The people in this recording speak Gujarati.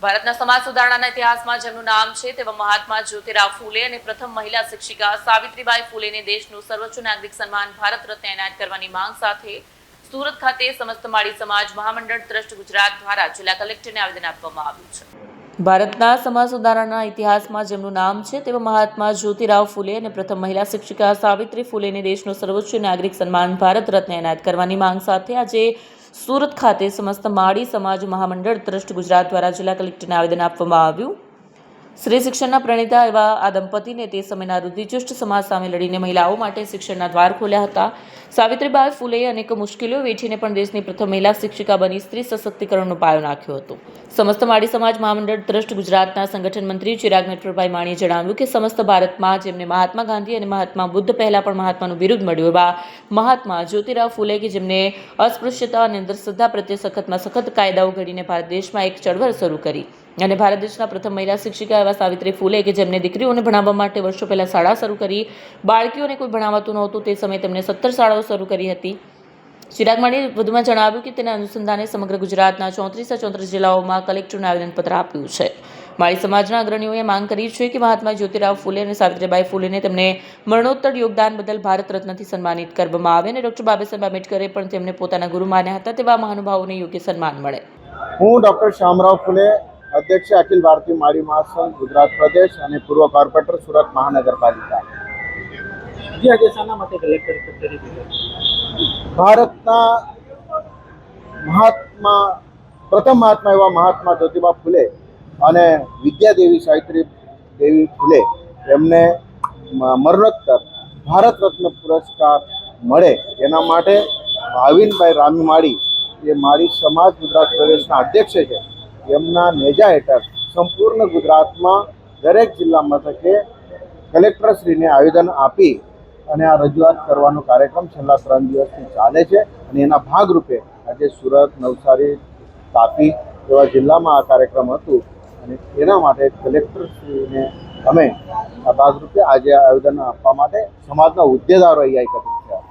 ભારતના સમાજ સુધારણાના ઇતિહાસમાં જેમનું નામ છે તેવા મહાત્મા જ્યોતિરાવ ફૂલે અને પ્રથમ મહિલા શિક્ષિકા સાવિત્રીબાઈ ફૂલેને દેશનું સર્વોચ્ચ નાગરિક સન્માન ભારત રત્ન એનાયત કરવાની માંગ સાથે સુરત ખાતે સમસ્ત માળી સમાજ મહામંડળ ટ્રસ્ટ ગુજરાત દ્વારા જિલ્લા કલેક્ટરને આવેદન આપવામાં આવ્યું છે। ભારતના સમાજ સુધારણાના ઇતિહાસમાં જેમનું નામ છે તેવા મહાત્મા જ્યોતિરાવ ફૂલે અને પ્રથમ મહિલા શિક્ષિકા સાવિત્રી ફૂલેને દેશનું સર્વોચ્ચ નાગરિક સન્માન ભારત રત્ન એનાયત કરવાની માંગ સાથે આજે સુરત ખાતે સમસ્ત માળી સમાજ મહામંડળ ટ્રસ્ટ ગુજરાત દ્વારા જિલ્લા કલેક્ટરને આવેદન આપવામાં આવ્યું। સ્ત્રી શિક્ષણના પ્રણેતા એવા આ દંપતીને તે સમયના રૂઢિચુસ્ત સમાજ સામે લડીને મહિલાઓ માટે શિક્ષણના દ્વાર ખોલ્યા હતા। સાવિત્રીબાઈ ફૂલેએ અનેક મુશ્કેલીઓ વેઠીને પણ દેશની પ્રથમ મહિલા શિક્ષિકા બની સ્ત્રી સશક્તિકરણનો પાયો નાખ્યો હતો। સમસ્ત માળી સમાજ મહામંડળ ટ્રસ્ટ ગુજરાતના સંગઠન મંત્રી ચિરાગ મેટરભાઈ માણીએ જણાવ્યું કે સમસ્ત ભારતમાં જેમને મહાત્મા ગાંધી અને મહાત્મા બુદ્ધ પહેલા પણ મહાત્માનું બિરુદ મળ્યું એવા મહાત્મા જ્યોતિરાવ ફૂલે કે જેમને અસ્પૃશ્યતા અને અંધશ્રદ્ધા પ્રત્યે સખતમાં સખત કાયદાઓ ઘડીને ભારત દેશમાં એક ચળવળ શરૂ કરી અને ભારત દેશના પ્રથમ મહિલા શિક્ષિકા એવા સાવિત્રી ફૂલે કે જેમને દીકરીઓને ભણાવવા માટે વર્ષો પહેલા શાળા શરૂ કરી, બાળકીઓને કોઈ ભણાવતું નહોતું તે સમયે તેમણે 17 શાળાઓ શરૂ કરી હતી। ચિરાગ માણીએ વધુમાં જણાવ્યું કે તેના અનુસંધાને સમગ્ર ગુજરાતના 34 જિલ્લાઓમાં કલેક્ટરને આવેદનપત્ર આપ્યું છે। માળી સમાજના અગ્રણીઓએ માંગ કરી છે કે મહાત્મા જ્યોતિરાવ ફૂલે અને સાવિત્રીબાઈ ફૂલેને તેમને મરણોત્તર યોગદાન બદલ ભારત રત્નથી સન્માનિત કરવામાં આવે અને ડોક્ટર બાબાસાહેબ આંબેડકરે પણ તેમને પોતાના ગુરુ માન્યા હતા તેવા મહાનુભાવોને યોગ્ય સન્માન મળે। હું ડૉક્ટર શામરાવ ફૂલે, અધ્યક્ષ અખિલ ભારતીય માળી મહાસંઘ ગુજરાત પ્રદેશ અને પૂર્વ કોર્પોરેટર સુરત મહાનગરપાલિકા। ભારતના પ્રથમ મહાત્મા એવા મહાત્મા જ્યોતિબા ફૂલે અને વિદ્યાદેવી સાવિત્રી દેવી ફૂલે એમને મરણોત્તર ભારત રત્ન પુરસ્કાર મળે એના માટે ભાવિનભાઈ રામી માળી એ માળી સમાજ ગુજરાત પ્રદેશના અધ્યક્ષ છે। એમના નેજા હેઠળ સંપૂર્ણ ગુજરાતમાં દરેક જિલ્લા મથકે કલેક્ટરશ્રીને આવેદન આપી અને આ રજૂઆત કરવાનો કાર્યક્રમ છેલ્લા 3 દિવસથી ચાલે છે અને એના ભાગરૂપે આજે સુરત, નવસારી, તાપી એવા જિલ્લામાં આ કાર્યક્રમ હતું અને એના માટે કલેક્ટરશ્રીને અમે આ ભાગરૂપે આજે આવેદન આપવા માટે સમાજના હોદ્દેદારો અહીંયા એકત્રિત